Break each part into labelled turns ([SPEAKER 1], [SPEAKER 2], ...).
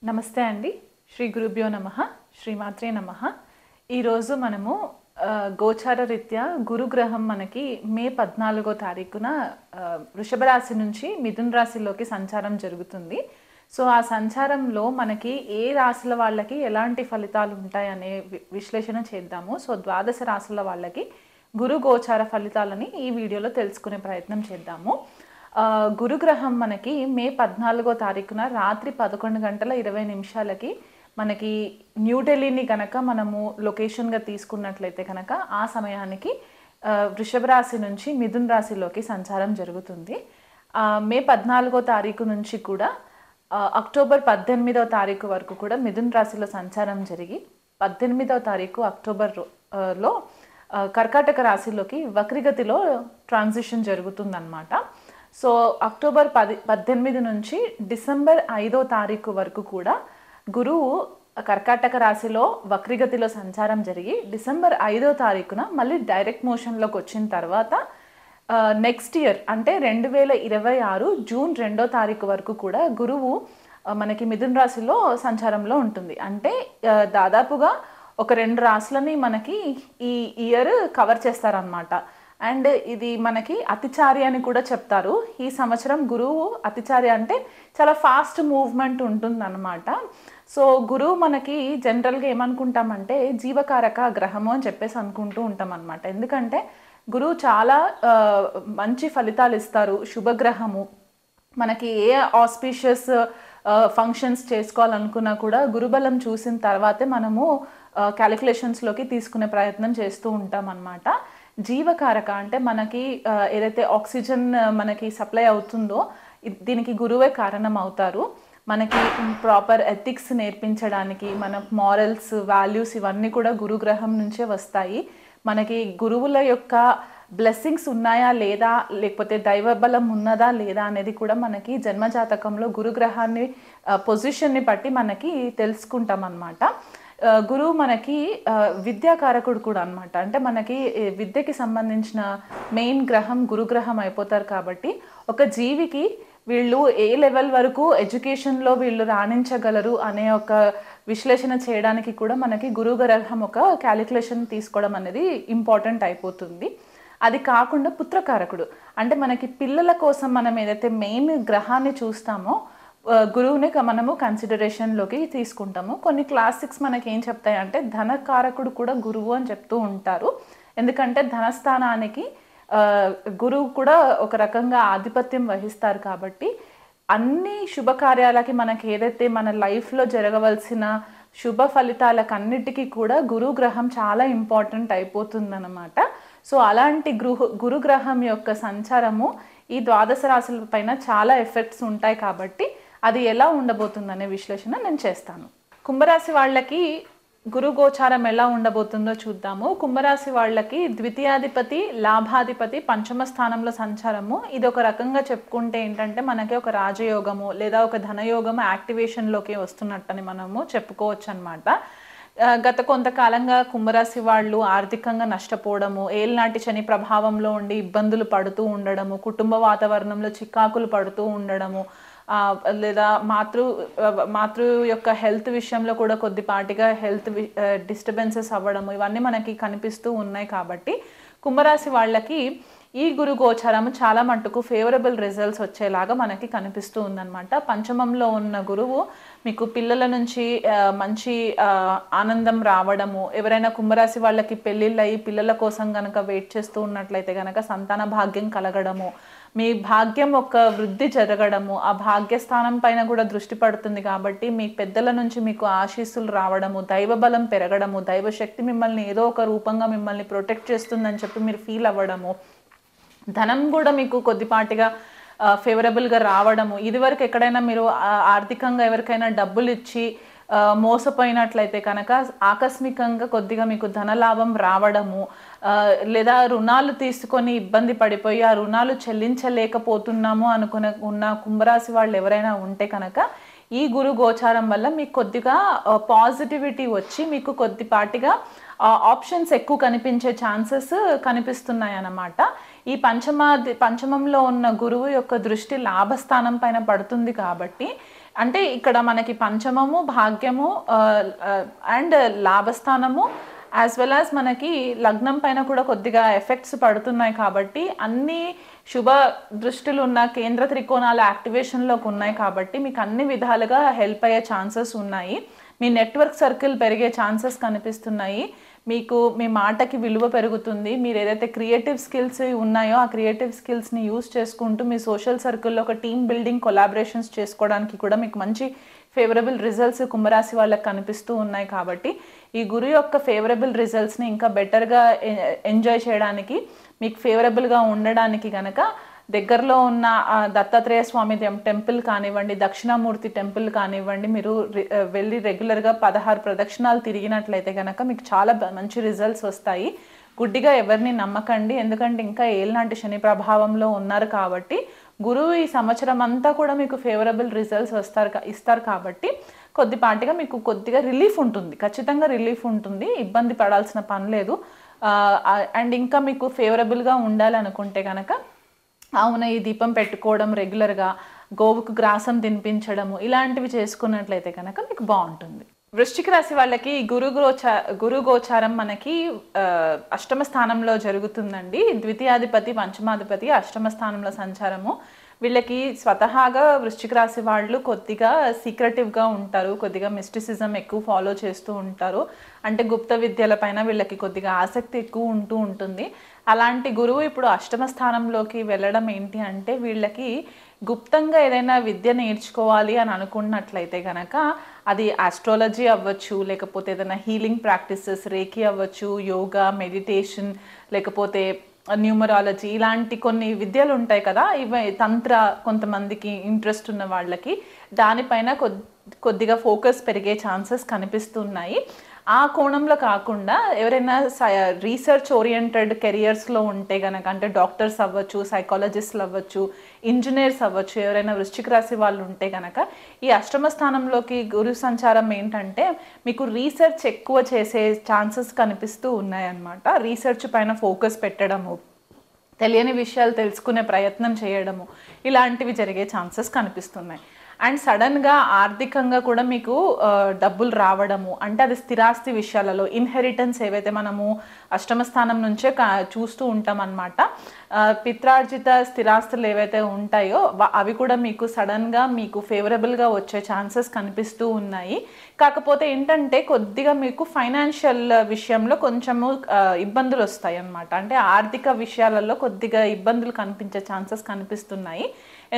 [SPEAKER 1] నమస్తే అండి. శ్రీ గురుభ్యో నమః. శ్రీమాత్రే నమః. ఈరోజు మనము గోచార రీత్యా గురుగ్రహం మనకి మే 14వ తారీఖున వృషభ రాశి నుంచి మిథున రాశిలోకి సంచారం జరుగుతుంది. సో ఆ సంచారంలో మనకి ఏ రాశుల వాళ్ళకి ఎలాంటి ఫలితాలు ఉంటాయనే విశ్లేషణ చేద్దాము. సో ద్వాదశ రాశుల వాళ్ళకి గురు గోచార ఫలితాలని ఈ వీడియోలో తెలుసుకునే ప్రయత్నం చేద్దాము. గురుగ్రహం మనకి మే 14వ తారీఖున రాత్రి 11:20 మనకి న్యూఢిల్లీని కనుక మనము లొకేషన్గా తీసుకున్నట్లయితే కనుక ఆ సమయానికి వృషభ రాశి నుంచి మిథున రాశిలోకి సంచారం జరుగుతుంది. మే 14వ తారీఖు నుంచి కూడా అక్టోబర్ 18వ తారీఖు వరకు కూడా మిథున రాశిలో సంచారం జరిగి 18వ తారీఖు అక్టోబర్లో కర్కాటక రాశిలోకి వక్రగతిలో ట్రాన్సిషన్ జరుగుతుందన్నమాట. సో అక్టోబర్ 18 నుంచి డిసెంబర్ 5వ తారీఖు వరకు కూడా గురువు కర్కాటక రాశిలో వక్రగతిలో సంచారం జరిగి డిసెంబర్ 5వ తారీఖున మళ్ళీ డైరెక్ట్ మోషన్లోకి వచ్చిన తర్వాత నెక్స్ట్ ఇయర్ అంటే 2026 జూన్ 2వ తారీఖు వరకు కూడా గురువు మనకి మిథున రాశిలో సంచారంలో ఉంటుంది. అంటే దాదాపుగా ఒక 2 రాశులని మనకి ఈ ఇయర్ కవర్ చేస్తారనమాట. అండ్ ఇది మనకి అతిచారి అని కూడా చెప్తారు. ఈ సంవత్సరం గురువు అతిచారి అంటే చాలా ఫాస్ట్ మూవ్మెంట్ ఉంటుందన్నమాట. సో గురువు మనకి జనరల్గా ఏమనుకుంటామంటే జీవకారక గ్రహము అని చెప్పేసి అనుకుంటూ ఉంటాం అనమాట. ఎందుకంటే గురువు చాలా మంచి ఫలితాలు ఇస్తారు, శుభగ్రహము. మనకి ఏ ఆస్పీషియస్ ఫంక్షన్స్ చేసుకోవాలనుకున్నా కూడా గురుబలం చూసిన తర్వాతే మనము క్యాలిక్యులేషన్స్లోకి తీసుకునే ప్రయత్నం చేస్తూ ఉంటాం అన్నమాట. జీవకారక అంటే మనకి ఏదైతే ఆక్సిజన్ మనకి సప్లై అవుతుందో దీనికి గురువే కారణం అవుతారు. మనకి ప్రాపర్ ఎథిక్స్ నేర్పించడానికి మన మారల్స్, వాల్యూస్ ఇవన్నీ కూడా గురుగ్రహం నుంచే వస్తాయి. మనకి గురువుల యొక్క బ్లెస్సింగ్స్ ఉన్నాయా లేదా, లేకపోతే దైవబలం ఉన్నదా లేదా అనేది కూడా మనకి జన్మజాతకంలో గురుగ్రహాన్ని పొజిషన్ని బట్టి మనకి తెలుసుకుంటాం అన్నమాట. గురువు మనకి విద్యాకారకుడు కూడా అనమాట. అంటే మనకి విద్యకి సంబంధించిన మెయిన్ గ్రహం గురుగ్రహం అయిపోతారు. కాబట్టి ఒక జీవికి వీళ్ళు ఏ లెవెల్ వరకు ఎడ్యుకేషన్లో వీళ్ళు రాణించగలరు అనే ఒక విశ్లేషణ చేయడానికి కూడా మనకి గురువు గ్రహం ఒక క్యాలిక్యులేషన్ తీసుకోవడం అనేది ఇంపార్టెంట్ అయిపోతుంది. అది కాకుండా పుత్రకారకుడు అంటే మనకి పిల్లల కోసం మనం ఏదైతే మెయిన్ గ్రహాన్ని చూస్తామో గురువుని మనము కన్సిడరేషన్లోకి తీసుకుంటాము. కొన్ని క్లాసిక్స్ మనకి ఏం చెప్తాయి అంటే ధనకారకుడు కూడా గురువు అని చెప్తూ ఉంటారు. ఎందుకంటే ధనస్థానానికి గురువు కూడా ఒక రకంగా ఆధిపత్యం వహిస్తారు. కాబట్టి అన్ని శుభకార్యాలకి మనకి ఏదైతే మన లైఫ్లో జరగవలసిన శుభ ఫలితాలకన్నిటికీ కూడా గురుగ్రహం చాలా ఇంపార్టెంట్ అయిపోతుందన్నమాట. సో అలాంటి గురుగ్రహం యొక్క సంచారము ఈ ద్వాదశ రాశుల పైన చాలా ఎఫెక్ట్స్ ఉంటాయి. కాబట్టి అది ఎలా ఉండబోతుందనే విశ్లేషణ నేను చేస్తాను. కుంభరాశి వాళ్ళకి గురు గోచారం ఎలా ఉండబోతుందో చూద్దాము. కుంభరాశి వాళ్ళకి ద్వితీయాధిపతి, లాభాధిపతి పంచమ స్థానంలో సంచారము. ఇది ఒక రకంగా చెప్పుకుంటే ఏంటంటే మనకి ఒక రాజయోగము లేదా ఒక ధనయోగము యాక్టివేషన్లోకి వస్తున్నట్టని మనము చెప్పుకోవచ్చు అనమాట. గత కొంతకాలంగా కుంభరాశి వాళ్ళు ఆర్థికంగా నష్టపోవడము, ఏళ్ళనాటి శని ప్రభావంలో ఉండి ఇబ్బందులు పడుతూ ఉండడము, కుటుంబ వాతావరణంలో చికాకులు పడుతూ ఉండడము, లేదా మాతృ యొక్క హెల్త్ విషయంలో కూడా కొద్దిపాటిగా హెల్త్ డిస్టర్బెన్సెస్ అవ్వడము ఇవన్నీ మనకి కనిపిస్తూ ఉన్నాయి. కాబట్టి కుంభరాశి వాళ్ళకి ఈ గురు గోచారము చాలా మట్టుకు ఫేవరబుల్ రిజల్ట్స్ వచ్చేలాగా మనకి కనిపిస్తూ ఉందన్నమాట. పంచమంలో ఉన్న గురువు మీకు పిల్లల నుంచి మంచి ఆనందం రావడము, ఎవరైనా కుంభరాశి వాళ్ళకి పెళ్ళిళ్ళు అయ్యి పిల్లల కోసం కనుక వెయిట్ చేస్తూ ఉన్నట్లయితే కనుక సంతాన భాగ్యం కలగడము, మీ భాగ్యం ఒక వృద్ధి జరగడము, ఆ భాగ్యస్థానం పైన కూడా దృష్టి పడుతుంది. కాబట్టి మీ పెద్దల నుంచి మీకు ఆశీస్సులు రావడము, దైవబలం పెరగడము, దైవశక్తి మిమ్మల్ని ఏదో ఒక రూపంగా మిమ్మల్ని ప్రొటెక్ట్ చేస్తుందని చెప్పి మీరు ఫీల్ అవ్వడము, ధనం కూడా మీకు కొద్దిపాటిగా ఫేవరబుల్గా రావడము. ఇదివరకు ఎక్కడైనా మీరు ఆర్థికంగా ఎవరికైనా డబ్బులు ఇచ్చి మోసపోయినట్లయితే కనుక ఆకస్మికంగా కొద్దిగా మీకు ధనలాభం రావడము, లేదా రుణాలు తీసుకొని ఇబ్బంది పడిపోయి ఆ రుణాలు చెల్లించలేకపోతున్నాము ఉన్న కుంభరాశి వాళ్ళు ఎవరైనా ఉంటే కనుక ఈ గురు గోచారం వల్ల మీకు కొద్దిగా పాజిటివిటీ వచ్చి మీకు కొద్దిపాటిగా ఆప్షన్స్ ఎక్కువ కనిపించే ఛాన్సెస్ కనిపిస్తున్నాయి అన్నమాట. ఈ పంచమంలో ఉన్న గురువు యొక్క దృష్టి లాభస్థానం పైన పడుతుంది. కాబట్టి అంటే ఇక్కడ మనకి పంచమము, భాగ్యము అండ్ లాభస్థానము యాజ్ వెల్ యాజ్ మనకి లగ్నం పైన కూడా కొద్దిగా ఎఫెక్ట్స్ పడుతున్నాయి కాబట్టి అన్ని శుభ దృష్టిలు ఉన్న కేంద్ర త్రికోణాల యాక్టివేషన్లోకి ఉన్నాయి కాబట్టి మీకు అన్ని విధాలుగా హెల్ప్ అయ్యే ఛాన్సెస్ ఉన్నాయి. మీ నెట్వర్క్ సర్కిల్ పెరిగే ఛాన్సెస్ కనిపిస్తున్నాయి. మీకు మీ మాటకి విలువ పెరుగుతుంది. మీరు ఏదైతే క్రియేటివ్ స్కిల్స్ ఉన్నాయో ఆ క్రియేటివ్ స్కిల్స్ని యూజ్ చేసుకుంటూ మీ సోషల్ సర్కిల్లో ఒక టీమ్ బిల్డింగ్ కొలాబరేషన్స్ చేసుకోవడానికి కూడా మీకు మంచి ఫేవరబుల్ రిజల్ట్స్ కుంభరాశి వాళ్ళకి కనిపిస్తూ ఉన్నాయి. కాబట్టి ఈ గురు యొక్క ఫేవరబుల్ రిజల్ట్స్ని ఇంకా బెటర్గా ఎంజాయ్ చేయడానికి, మీకు ఫేవరబుల్గా ఉండడానికి కనుక దగ్గరలో ఉన్న దత్తాత్రేయ స్వామి టెంపుల్ కానివ్వండి, దక్షిణామూర్తి టెంపుల్ కానివ్వండి, మీరు వెళ్ళి రెగ్యులర్గా 16 ప్రదక్షిణాలు తిరిగినట్లయితే కనుక మీకు చాలా మంచి రిజల్ట్స్ వస్తాయి. గుడ్డిగా ఎవరిని నమ్మకండి, ఎందుకంటే ఇంకా ఏళ్ళనాటి శని ప్రభావంలో ఉన్నారు కాబట్టి గురువు ఈ సంవత్సరం అంతా కూడా మీకు ఫేవరబుల్ రిజల్ట్స్ ఇస్తారు కాబట్టి కొద్దిపాటిగా మీకు కొద్దిగా రిలీఫ్ ఉంటుంది, ఖచ్చితంగా రిలీఫ్ ఉంటుంది, ఇబ్బంది పడాల్సిన పని లేదు. అండ్ ఇంకా మీకు ఫేవరబుల్గా ఉండాలనుకుంటే కనుక అవున ఈ దీపం పెట్టుకోవడం, రెగ్యులర్గా గోవుకు గ్రాసం తినిపించడము, ఇలాంటివి చేసుకున్నట్లయితే కనుక మీకు బాగుంటుంది. వృశ్చిక రాశి వాళ్ళకి గురు గోచారం మనకి అష్టమ స్థానంలో జరుగుతుందండి. ద్వితీయాధిపతి, పంచమాధిపతి అష్టమ స్థానంలో సంచారము. వీళ్ళకి స్వతహాగా వృశ్చిక రాశి వాళ్ళు కొద్దిగా సీక్రెటివ్గా ఉంటారు, కొద్దిగా మిస్టిసిజం ఎక్కువ ఫాలో చేస్తూ ఉంటారు. అంటే గుప్త విద్యల పైన వీళ్ళకి కొద్దిగా ఆసక్తి ఎక్కువ ఉంటుంది. అలాంటి గురువు ఇప్పుడు అష్టమ స్థానంలోకి వెళ్ళడం ఏంటి అంటే వీళ్ళకి గుప్తంగా ఏదైనా విద్య నేర్చుకోవాలి అని అనుకున్నట్లయితే కనుక అది ఆస్ట్రాలజీ అవ్వచ్చు, లేకపోతే ఏదైనా హీలింగ్ ప్రాక్టీసెస్, రేకి అవ్వచ్చు, యోగా, మెడిటేషన్, లేకపోతే న్యూమరాలజీ, ఇలాంటి కొన్ని విద్యలు ఉంటాయి కదా, ఇవి తంత్ర కొంతమందికి ఇంట్రెస్ట్ ఉన్న వాళ్ళకి దానిపైన కొద్దిగా ఫోకస్ పెరిగే ఛాన్సెస్ కనిపిస్తున్నాయి. ఆ కోణంలో కాకుండా ఎవరైనా రీసెర్చ్ ఓరియంటెడ్ కెరియర్స్లో ఉంటే కనుక, అంటే డాక్టర్స్ అవ్వచ్చు, సైకాలజిస్టులు అవ్వచ్చు, ఇంజనీర్స్ అవ్వచ్చు, ఎవరైనా వృశ్చిక రాశి వాళ్ళు ఉంటే కనుక ఈ అష్టమ స్థానంలోకి గురు సంచారం ఏంటంటే మీకు రీసెర్చ్ ఎక్కువ చేసే ఛాన్సెస్ కనిపిస్తూ ఉన్నాయన్నమాట. రీసెర్చ్ పైన ఫోకస్ పెట్టడము, తెలియని విషయాలు తెలుసుకునే ప్రయత్నం చేయడము, ఇలాంటివి జరిగే ఛాన్సెస్ కనిపిస్తున్నాయి. అండ్ సడన్గా ఆర్థికంగా కూడా మీకు డబ్బులు రావడము, అంటే అది స్థిరాస్తి విషయాలలో ఇన్హెరిటెన్స్ ఏవైతే మనము అష్టమ స్థానం నుంచే చూస్తూ ఉంటాం అన్నమాట. పిత్రార్జిత స్థిరాస్తులు ఏవైతే ఉంటాయో అవి కూడా మీకు సడన్గా మీకు ఫేవరబుల్గా వచ్చే ఛాన్సెస్ కనిపిస్తూ ఉన్నాయి. కాకపోతే ఏంటంటే కొద్దిగా మీకు ఫైనాన్షియల్ విషయంలో కొంచెము ఇబ్బందులు వస్తాయి అన్నమాట. అంటే ఆర్థిక విషయాలలో కొద్దిగా ఇబ్బందులు కనిపించే ఛాన్సెస్ కనిపిస్తున్నాయి.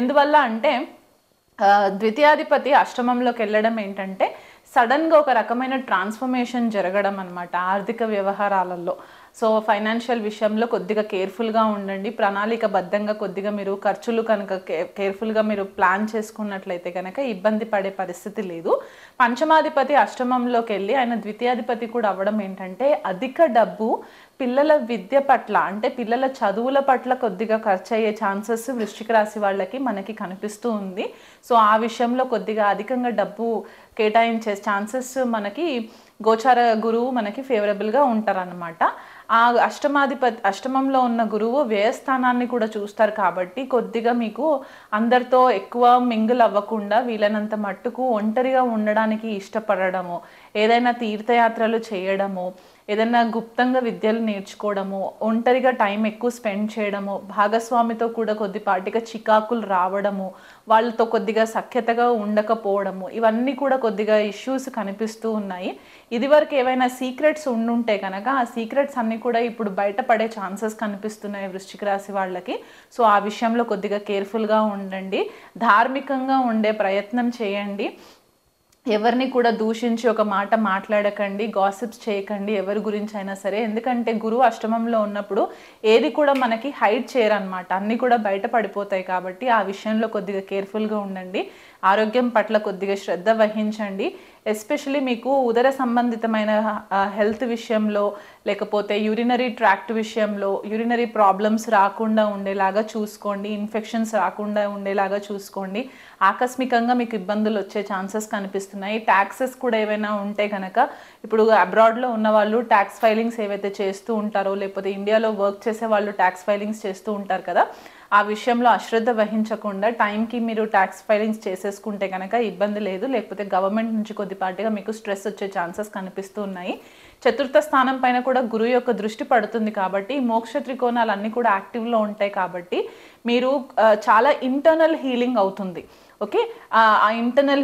[SPEAKER 1] ఎందువల్ల అంటే ద్వితీయాధిపతి అష్టమంలోకి వెళ్ళడం ఏంటంటే సడన్గా ఒక రకమైన ట్రాన్స్ఫర్మేషన్ జరగడం అన్నమాట ఆర్థిక వ్యవహారాలలో. సో ఫైనాన్షియల్ విషయంలో కొద్దిగా కేర్ఫుల్గా ఉండండి, ప్రణాళికబద్ధంగా కొద్దిగా మీరు ఖర్చులు కనుక కేర్ఫుల్గా మీరు ప్లాన్ చేసుకున్నట్లయితే కనుక ఇబ్బంది పడే పరిస్థితి లేదు. పంచమాధిపతి అష్టమంలోకి వెళ్ళి ఆయన ద్వితీయాధిపతి కూడా అవ్వడం ఏంటంటే అధిక డబ్బు పిల్లల విద్య పట్ల, అంటే పిల్లల చదువుల పట్ల కొద్దిగా ఖర్చు అయ్యే ఛాన్సెస్ వృశ్చిక రాశి వాళ్ళకి మనకి కనిపిస్తూ ఉంది. సో ఆ విషయంలో కొద్దిగా అధికంగా డబ్బు కేటాయించే ఛాన్సెస్ మనకి గోచార గురువు మనకి ఫేవరబుల్గా ఉంటారన్నమాట. ఆ అష్టమంలో ఉన్న గురువు వ్యయస్థానాన్ని కూడా చూస్తారు కాబట్టి కొద్దిగా మీకు అందరితో ఎక్కువ మింగిల్ అవ్వకుండా వీలైనంత మట్టుకు ఒంటరిగా ఉండడానికి ఇష్టపడడము, ఏదైనా తీర్థయాత్రలు చేయడము, ఏదైనా గుప్తంగా విద్యలు నేర్చుకోవడము, ఒంటరిగా టైం ఎక్కువ స్పెండ్ చేయడము, భాగస్వామితో కూడా కొద్దిపాటిగా చికాకులు రావడము, వాళ్ళతో కొద్దిగా సఖ్యతగా ఉండకపోవడము, ఇవన్నీ కూడా కొద్దిగా ఇష్యూస్ కనిపిస్తూ ఉన్నాయి. ఇదివరకు ఏవైనా సీక్రెట్స్ ఉండుంటే కనుక ఆ సీక్రెట్స్ అన్నీ కూడా ఇప్పుడు బయటపడే ఛాన్సెస్ కనిపిస్తున్నాయి వృశ్చిక రాశి వాళ్ళకి. సో ఆ విషయంలో కొద్దిగా కేర్ఫుల్గా ఉండండి, ధార్మికంగా ఉండే ప్రయత్నం చేయండి, ఎవరిని కూడా దూషించి ఒక మాట మాట్లాడకండి, గాసిప్స్ చేయకండి ఎవరి గురించి అయినా సరే. ఎందుకంటే గురువు అష్టమంలో ఉన్నప్పుడు ఏది కూడా మనకి హైడ్ చేయరనమాట, అన్నీ కూడా బయట పడిపోతాయి. కాబట్టి ఆ విషయంలో కొద్దిగా కేర్ఫుల్గా ఉండండి, ఆరోగ్యం పట్ల కొద్దిగా శ్రద్ధ వహించండి. ఎస్పెషలీ మీకు ఉదర సంబంధితమైన హెల్త్ విషయంలో, లేకపోతే యూరినరీ ట్రాక్ట్ విషయంలో యూరినరీ ప్రాబ్లమ్స్ రాకుండా ఉండేలాగా చూసుకోండి, ఇన్ఫెక్షన్స్ రాకుండా ఉండేలాగా చూసుకోండి. ఆకస్మికంగా మీకు ఇబ్బందులు వచ్చే ఛాన్సెస్ కనిపిస్తున్నాయి. ట్యాక్సెస్ కూడా ఏవైనా ఉంటే కనుక ఇప్పుడు అబ్రాడ్లో ఉన్న వాళ్ళు ట్యాక్స్ ఫైలింగ్స్ ఏవైతే చేస్తూ ఉంటారో, లేకపోతే ఇండియాలో వర్క్ చేసే వాళ్ళు ట్యాక్స్ ఫైలింగ్స్ చేస్తూ ఉంటారు కదా, ఆ విషయంలో అశ్రద్ధ వహించకుండా టైంకి మీరు ట్యాక్స్ ఫైలింగ్స్ చేసేసుకుంటే కనుక ఇబ్బంది లేదు. లేకపోతే గవర్నమెంట్ నుంచి కొద్దిపాటిగా మీకు స్ట్రెస్ వచ్చే ఛాన్సెస్ కనిపిస్తూ ఉన్నాయి. చతుర్థ స్థానం పైన కూడా గురువు యొక్క దృష్టి పడుతుంది కాబట్టి మోక్ష త్రికోణాలు అన్నీ కూడా యాక్టివ్లో ఉంటాయి కాబట్టి మీరు చాలా ఇంటర్నల్ హీలింగ్ అవుతుంది. ఓకే, ఆ ఇంటర్నల్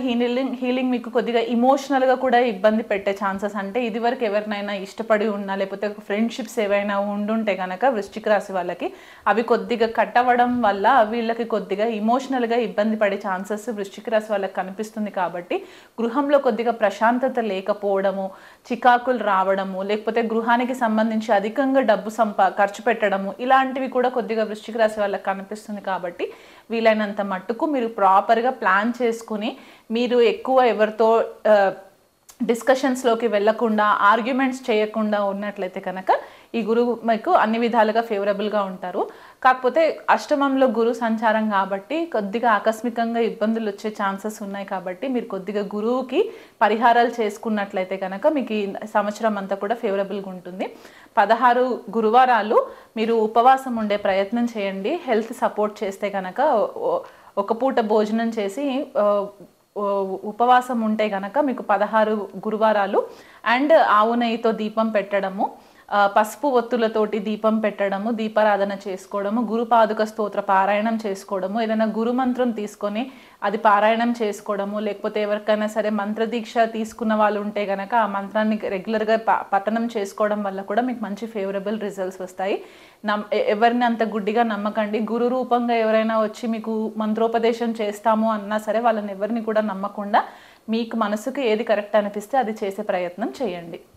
[SPEAKER 1] హీలింగ్ మీకు కొద్దిగా ఇమోషనల్గా కూడా ఇబ్బంది పెట్టే ఛాన్సెస్, అంటే ఇదివరకు ఎవరినైనా ఇష్టపడి ఉన్నా లేకపోతే ఫ్రెండ్షిప్స్ ఏవైనా ఉండుంటే కనుక వృశ్చిక రాశి వాళ్ళకి అవి కొద్దిగా కట్ అవ్వడం వల్ల వీళ్ళకి కొద్దిగా ఇమోషనల్గా ఇబ్బంది పడే ఛాన్సెస్ వృశ్చిక రాశి వాళ్ళకి కనిపిస్తుంది. కాబట్టి గృహంలో కొద్దిగా ప్రశాంతత లేకపోవడము, చికాకులు రావడము, లేకపోతే గృహానికి సంబంధించి అధికంగా డబ్బు ఖర్చు పెట్టడము, ఇలాంటివి కూడా కొద్దిగా వృశ్చిక రాశి వాళ్ళకి కనిపిస్తుంది. కాబట్టి వీలైనంత మట్టుకు మీరు ప్రాపర్గా ప్లాన్ చేసుకుని మీరు ఎక్కువ ఎవరితో డిస్కషన్స్లోకి వెళ్లకుండా ఆర్గ్యుమెంట్స్ చేయకుండా ఉన్నట్లయితే కనుక ఈ గురువు మీకు అన్ని విధాలుగా ఫేవరబుల్గా ఉంటారు. కాకపోతే అష్టమంలో గురు సంచారం కాబట్టి కొద్దిగా ఆకస్మికంగా ఇబ్బందులు వచ్చే ఛాన్సెస్ ఉన్నాయి. కాబట్టి మీరు కొద్దిగా గురువుకి పరిహారాలు చేసుకున్నట్లయితే కనుక మీకు ఈ సంవత్సరం అంతా కూడా ఫేవరబుల్గా ఉంటుంది. 16 గురువారాలు మీరు ఉపవాసం ఉండే ప్రయత్నం చేయండి. హెల్త్ సపోర్ట్ చేస్తే కనుక ఒక పూట భోజనం చేసి ఉపవాసం ఉంటే కనుక మీకు 16 గురువారాలు అండ్ ఆవు నెయ్యితో దీపం పెట్టడము, పసుపు ఒత్తులతోటి దీపం పెట్టడము, దీపారాధన చేసుకోవడము, గురుపాదుక స్తోత్ర పారాయణం చేసుకోవడము, ఏదైనా గురు మంత్రం తీసుకొని అది పారాయణం చేసుకోవడము, లేకపోతే ఎవరికైనా సరే మంత్రదీక్ష తీసుకున్న వాళ్ళు ఉంటే కనుక ఆ మంత్రాన్ని రెగ్యులర్గా పఠనం చేసుకోవడం వల్ల కూడా మీకు మంచి ఫేవరబుల్ రిజల్ట్స్ వస్తాయి. ఎవరిని అంత గుడ్డిగా నమ్మకండి. గురు రూపంగా ఎవరైనా వచ్చి మీకు మంత్రోపదేశం చేస్తాము అన్నా సరే వాళ్ళని ఎవరిని కూడా నమ్మకుండా మీకు మనసుకు ఏది కరెక్ట్ అనిపిస్తే అది చేసే ప్రయత్నం చేయండి.